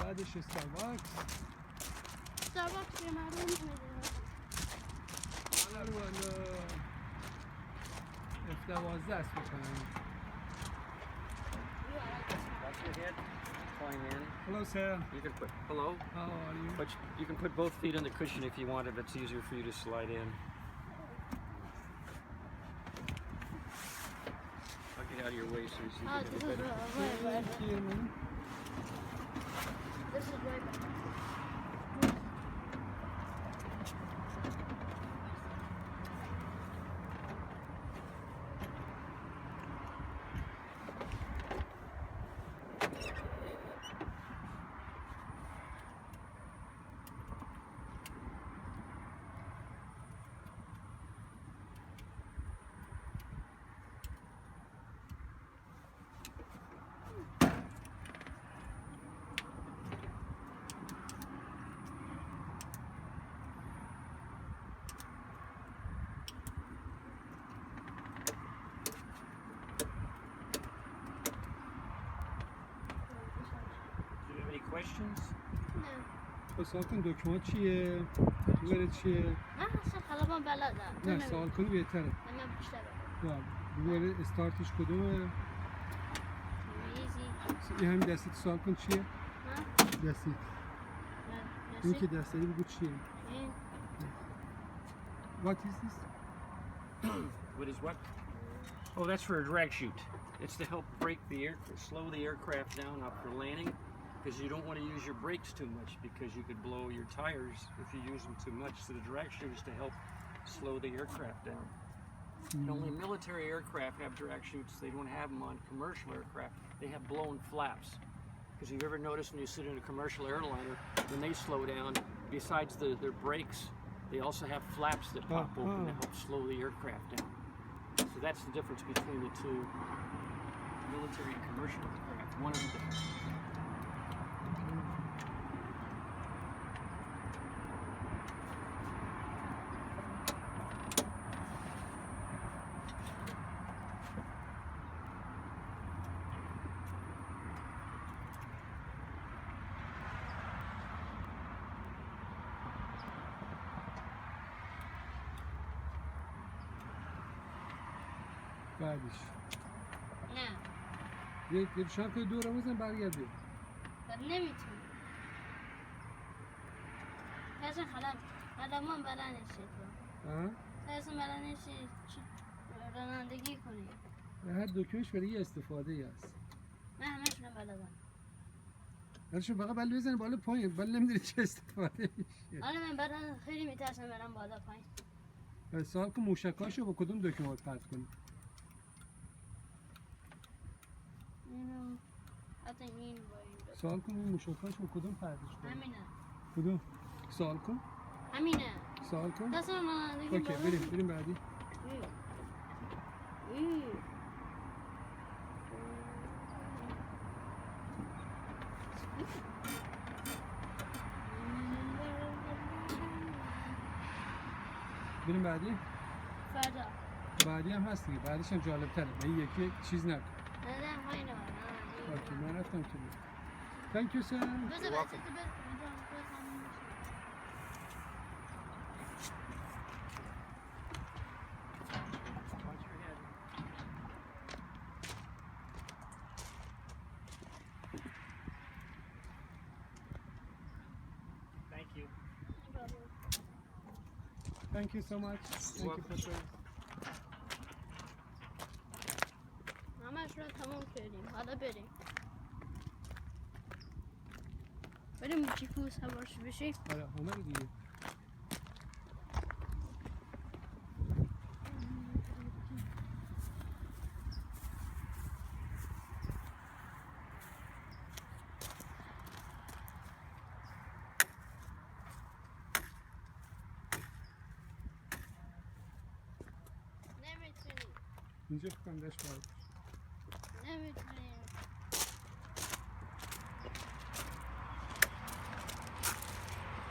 بعدش استارباکس یه مردم نمیدونه حالا رو F12 است بکنم. Flying in. Hello sir. You can put hello. How are you? But you can put both feet on the cushion if you want, if it's easier for you to slide in. I'll get out of your way so you see a this little is better. way better. Thank you, man. This is way better. Do you have any questions? تو سوال کن دکمه چیه؟ گوگل چیه؟ من اصلا خلاص من بلدم. نه سوال کنی بهتره. من بیشتر بلدم. گوگل استارتش کدومه؟ ایزی. این همین دستیت سوال کن چیه؟ دستیت. این که دستی بگو چیه؟ این What is this? What is what? Oh, that's for a drag chute. It's to help slow the aircraft down up for landing, because you don't want to use your brakes too much, because you could blow your tires if you use them too much. So the drag chute is to help slow the aircraft down. Only military aircraft have drag chutes. They don't have them on commercial aircraft. They have blown flaps. Because you've ever noticed when you sit in a commercial airliner, when they slow down, besides their brakes, they also have flaps that pop open to help slow the aircraft down. So that's the difference between the two, military and commercial aircraft. One of the differences. بعدش نه یه شب که دوره بزن برگردی نمیتونم اصلا خلمان بلد نشید اصلا بلد نشید رانندگی کنی هر دکمهش برای یه استفاده ای هست من همشون بلدم برشون فقط بله بزنی بالا پایین بله نمیدونی چه استفاده میشه آره من بلد خیلی میترسم برم بالا پایین سوال کن موشکاشو با کدوم دکمهات پرت کنی حتی این سوال کن این موشکاش با کدوم پردش کنی همینه کدوم سوال کن همینه سوال کن دست رانندگی اوکی بریم بعدی بریم بعدی فردا بعدی هم هست دیگه بعدش هم جالب تره به این یکی چیز نکن نه پایین اوکی من رفتم تو Thank you sir Thank you so much. Thank you for service. همش رو تمام کردیم حالا بریم جیکو سوارش بشیم آره اومد دیگه اینجا فکرم داشت باید نمیتونیم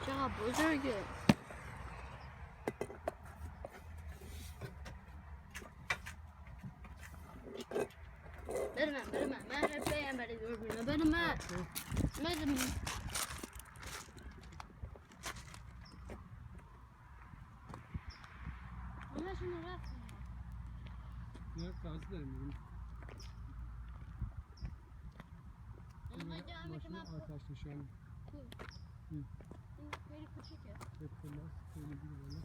چقدر بزرگه بره من رفیم برای دور بینه بره من همشون رفتیم نه تازه داریم میریم ماشین آتش نشانی این خیلی کوچیکه پلاس خیلی دیگه بالا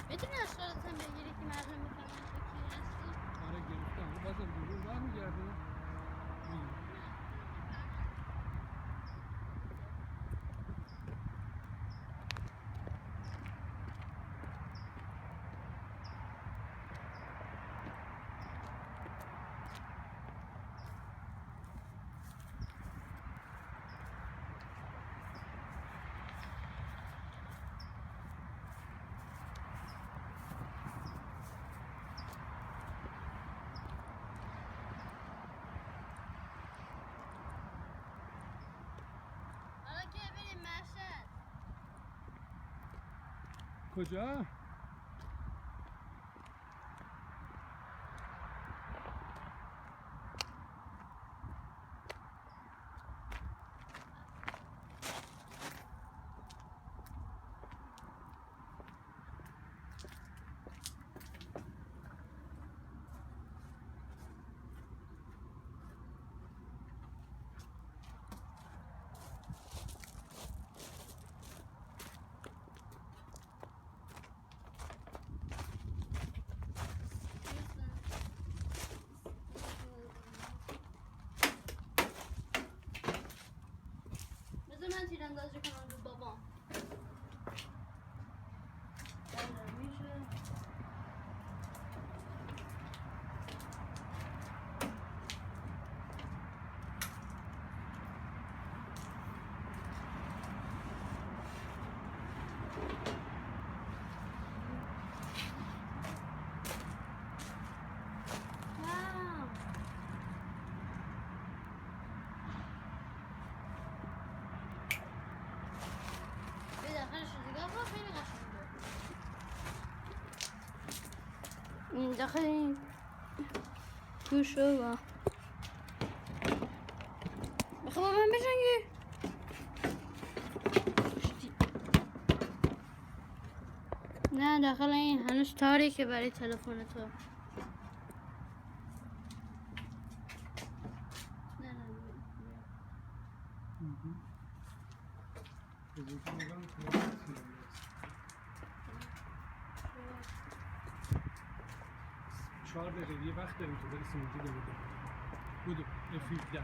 میتونی اشتراتم بگیری که مردم میفهمن تو کی هستی؟ آره گرفتم بازم دورون برمیگرده کجا؟ اندازه کنم به بابام. میشه. این داخل این گوشو با بخواه من بجنگی نه داخل این هنوز تاریکه برای تلفن تو چهار دقیقه یه وقت داریم که برسیم اونجا بودو افیده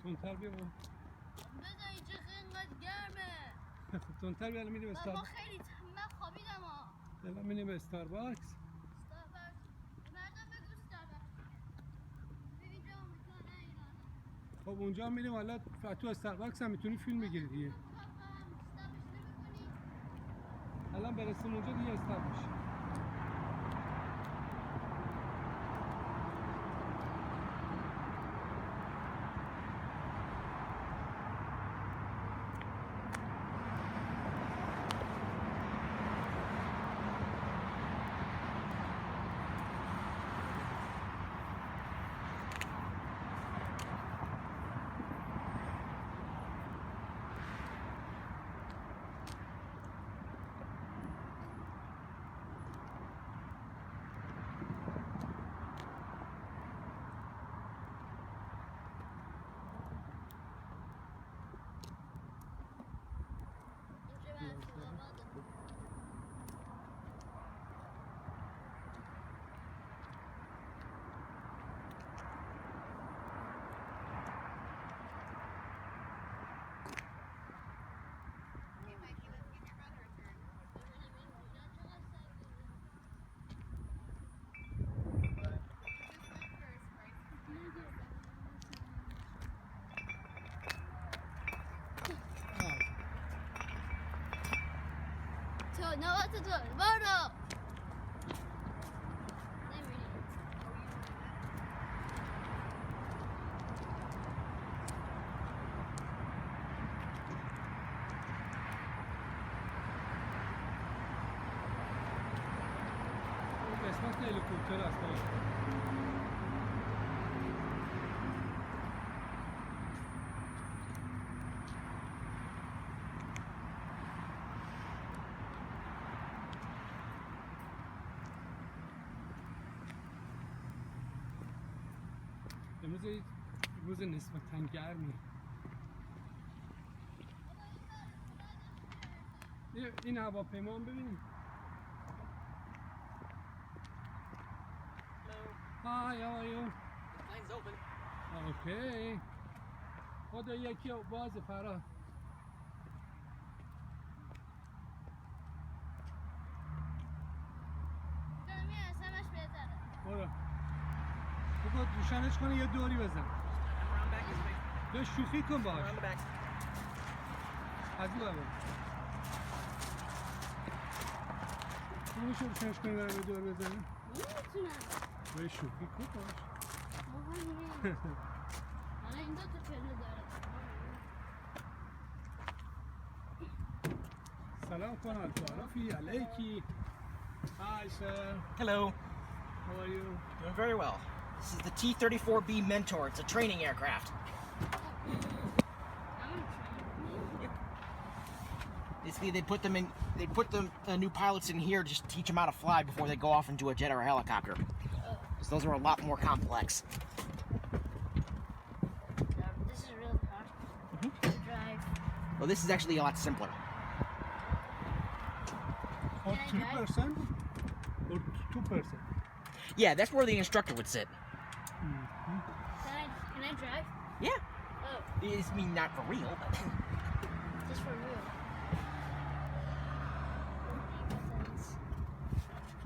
تونتر بیا با بذار اینجا اینقدر گرمه خب تونتر بیا الان میریم بابا استارباکس خیلی من خوابیدم ها الان میریم استارباکس مردم بگو استارباکس ببین جا میکنه اینا خب اونجا میریم حالا تو استارباکس هم میتونی فیلم بگیری دیگه الان برسیم اونجا دیگه استارت میشه نوات تو برو قسمت هلیکوپتر است امروز نسبتاً گرمی این هواپیما هم ببینیم Hi, how are you? The plane's open. Okay. خدا یکی بازه فرا جامی اسمش بهتره برو بگو روشنش کنه یه دوری بزن And round back is big. تو شوخی کن باش Round the back. از این برو میشه روشنش کنی برای دور بزنی نمیتونم باید شوخی کن باش حالا این دو تا پله داره سلام کن الفارافی علیکی Hi sir, Hello. how are you? Doing very well. This is the T-34B Mentor. It's a training aircraft. basically they put them new pilots in here just to teach them how to fly before they go off into a jet or a helicopter. Because those are a lot more complex. This is really hard to drive. Well, this is actually a lot simpler. Or Can I 3% or 2%. Yeah, that's where the instructor would sit. Can I drive? Yeah. Oh, I mean, not for real, but... just for real.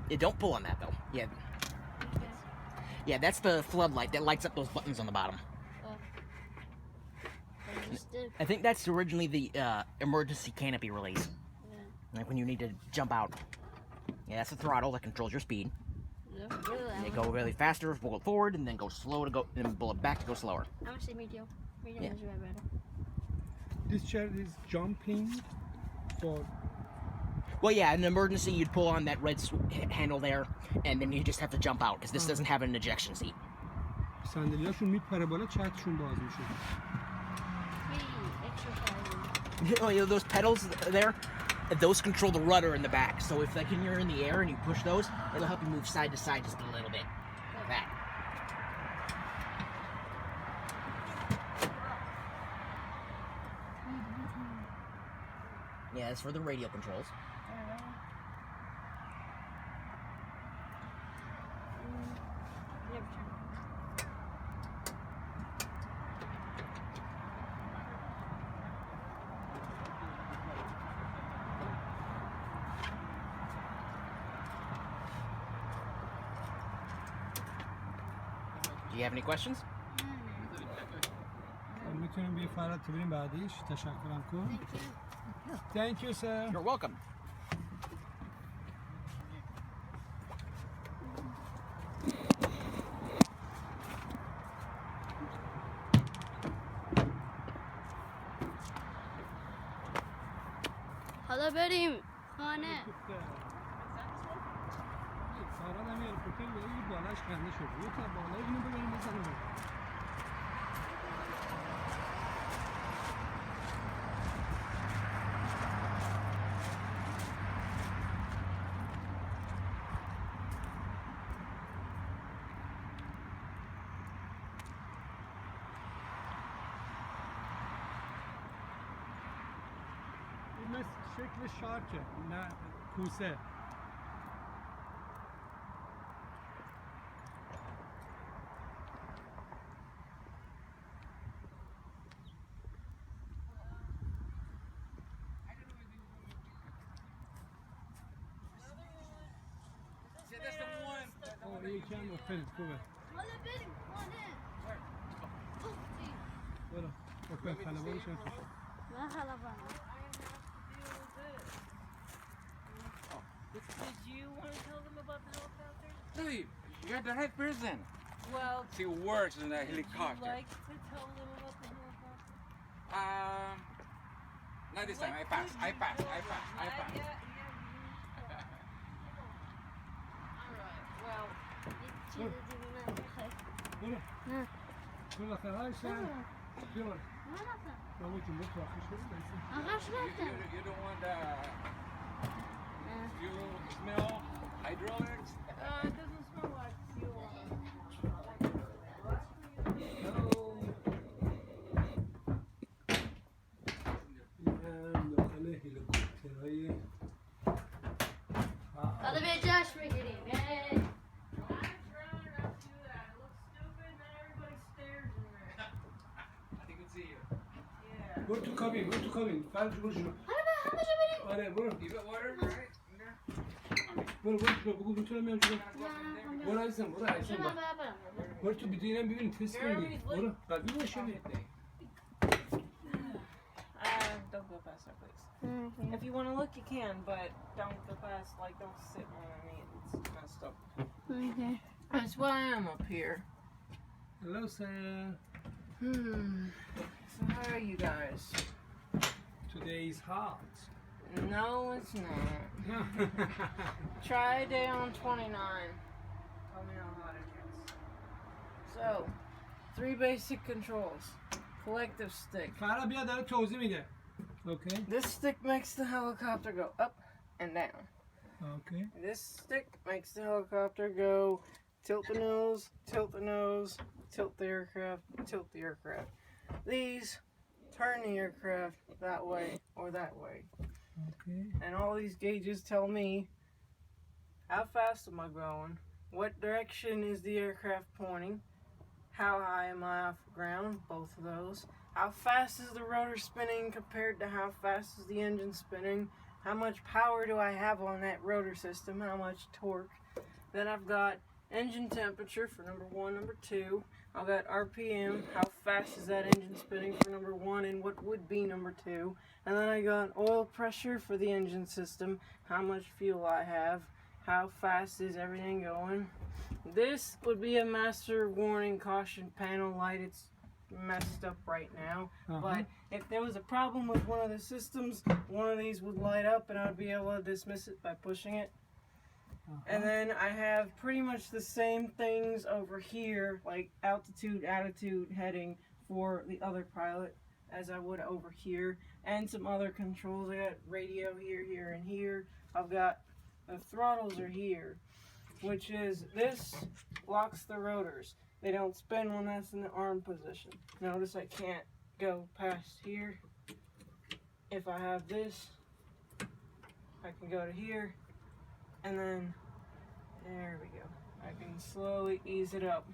Yeah, don't pull on that, though. Yeah. Okay. Yeah, that's the floodlight that lights up those buttons on the bottom. Oh. I just did. I think that's originally the emergency canopy release. Yeah. Like when you need to jump out. Yeah, that's the throttle that controls your speed. Yeah, really, And they go really faster, pull it forward, and then go slow to go, and then pull it back to go slower. I'm gonna say medium. Medium Yeah. is way better. This chair is jumping for Well, yeah, in an emergency, you'd pull on that red handle there, and then you just have to jump out, because this doesn't have an ejection seat. صندلیاشون میپره بالا چترشون باز میشه. Exercising. Oh, you know, those pedals there, those control the rudder in the back. So if like you're in the air and you push those, it'll help you move side to side just a little bit. Like that. Yeah, that's for the radio controls. Do you have any questions? میتونیم بیا فراد بریم بعدیش. تشکرم کن. Thank you sir. You're welcome. حالا بریم خانه. فراد هم یه هلیکوپتر بود بالاش کنده شد. یه تا بالای اینو ببریم بزنیم بریم. این شکل شارکه نه کوسه. یکی هم خیلی خوبه. حالا بریم خانه. برو اوپن خلبانش هم توشه. من خلبانم. Did you want to tell them about the helicopter? Hey, you're the right person. Well, See worse than a would you helicopter. like to tell them about the helicopter? Not this time. I pass. I pass. I pass. I pass. Alright, well, چیز دیگه نمیخوای. برو. نه. برو آخر هایشن. بیا برو. من رفتم. بابا جون برو تو آخرش برو بایستی. آخرش رفتم. You don't want the fuel smell, hydraulics. it doesn't smell like fuel. این داخل هلیکوپترهای حالا بیا جشن بگیریم. برو تو کابین برو تو کابین فرج برو جلو آره برو You got water, right? برو جلو بگو میتونم میام جلو برو عزیزم برو عزیزم برو تو بیدینم ببین تست کنی برو قوی باشه Don't go past that place. If you want to look, you can, but don't go past, like, don't sit on me. It's messed up. Okay. That's why I'm up here. Hello sir. So how are you guys? Today is hot. No, it's not. Try a day on 29. Tell me how hot it is. So, 3 basic controls. Collective stick. فرا بیا داره توضیح میده Okay. This stick makes the helicopter go up and down. Okay. This stick makes the helicopter go tilt the nose, tilt the nose, tilt the aircraft, tilt the aircraft. These turn the aircraft that way or that way. Okay. And all these gauges tell me how fast am I going, what direction is the aircraft pointing, how high am I off the ground, both of those, how fast is the rotor spinning compared to how fast is the engine spinning, how much power do I have on that rotor system, how much torque. Then I've got engine temperature for number 1, number 2. I've got RPM, how fast is that engine spinning for number 1 and what would be number 2. And then I got oil pressure for the engine system, how much fuel I have, how fast is everything going. This would be a master warning caution panel light. It's messed up right now. But if there was a problem with one of the systems, one of these would light up and I'd be able to dismiss it by pushing it. And then I have pretty much the same things over here, like altitude, attitude, heading for the other pilot as I would over here. And some other controls. I got radio here, here, and here. I've got the throttles are here, which is this locks the rotors. They don't spin when that's in the arm position. Notice I can't go past here. If I have this, I can go to here, and then there we go. I can slowly ease it up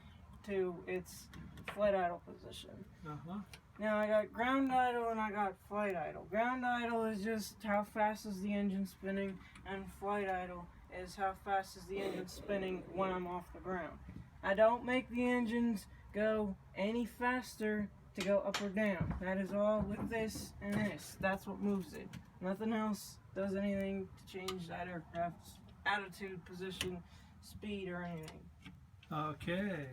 to its flight idle position. Now I got ground idle and I got flight idle. Ground idle is just how fast is the engine spinning, and flight idle is how fast is the engine spinning when I'm off the ground. I don't make the engines go any faster to go up or down. That is all with this and this. That's what moves it. Nothing else does anything to change that aircraft's attitude, position, speed, or anything. Okay.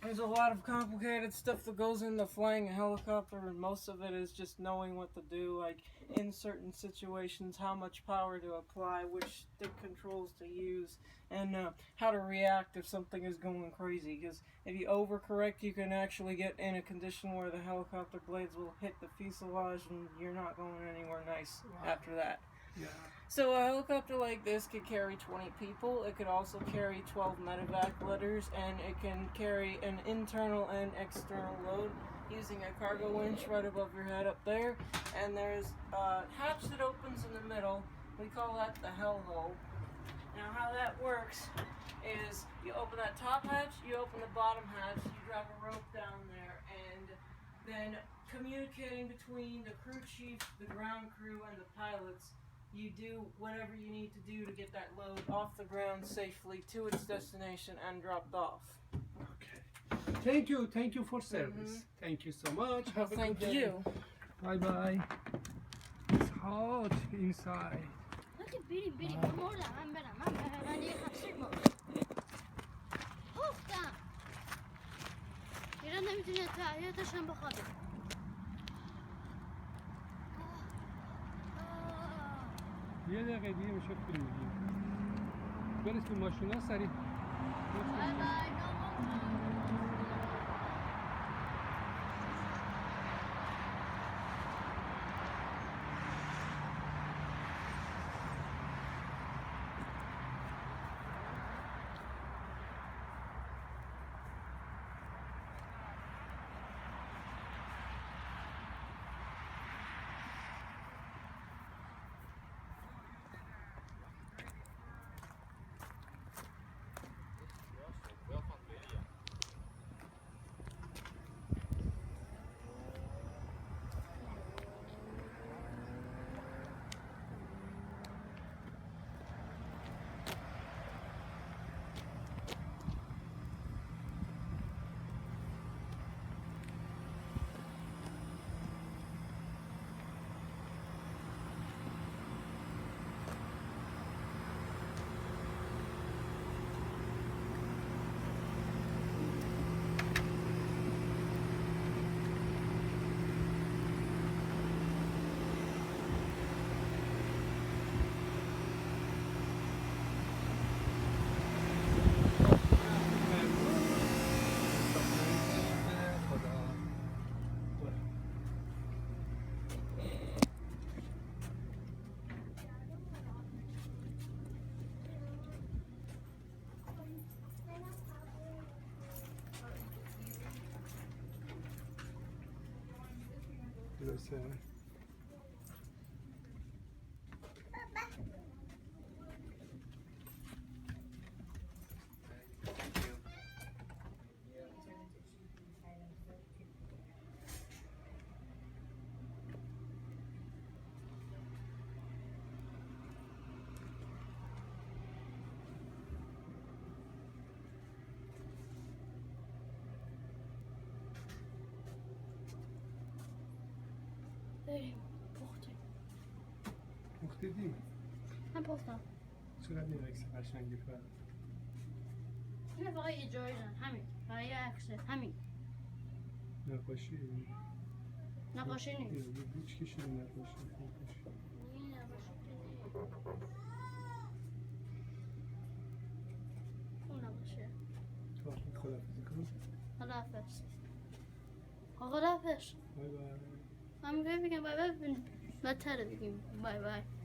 There's a lot of complicated stuff that goes into flying a helicopter, and most of it is just knowing what to do, like in certain situations, how much power to apply, which stick controls to use, and how to react if something is going crazy. Because if you overcorrect, you can actually get in a condition where the helicopter blades will hit the fuselage and you're not going anywhere nice after that. Yeah. So a helicopter like this could carry 20 people. It could also carry 12 medevac letters, and it can carry an internal and external load using a cargo winch right above your head up there. And there's a hatch that opens in the middle. We call that the hell hole. Now how that works is you open that top hatch, you open the bottom hatch, you drop a rope down there, and then communicating between the crew chief, the ground crew, and the pilots, you do whatever you need to do to get that load off the ground safely to its destination and dropped off. Okay. Thank you for service. Thank you so much. Well, Have a thank good day. you. Bye bye. It's hot inside. بیری بردم من برم من یه خفشی گفتم ایران نمیتونه تحیاتش هم بخوابه یه دقیقه دیگه میشه فیلم میگیم برس به ماشینا سریع بای بای درسته. بریم پختیم. پختیدی؟ من پختم. چقدر این عکس قشنگی فرد. اینه فقط یه جایی دارن همین. فقط یه عکسه همین. نقاشی؟ نقاشی نیست. یه هیچ کشیدی نقاشی. این نقاشی نیست. اون نقاشیه. تو خداحافظی کن. خداحافظ. خداحافظ. بای بای. من میگم بای بای بدتره بگیم بای بای.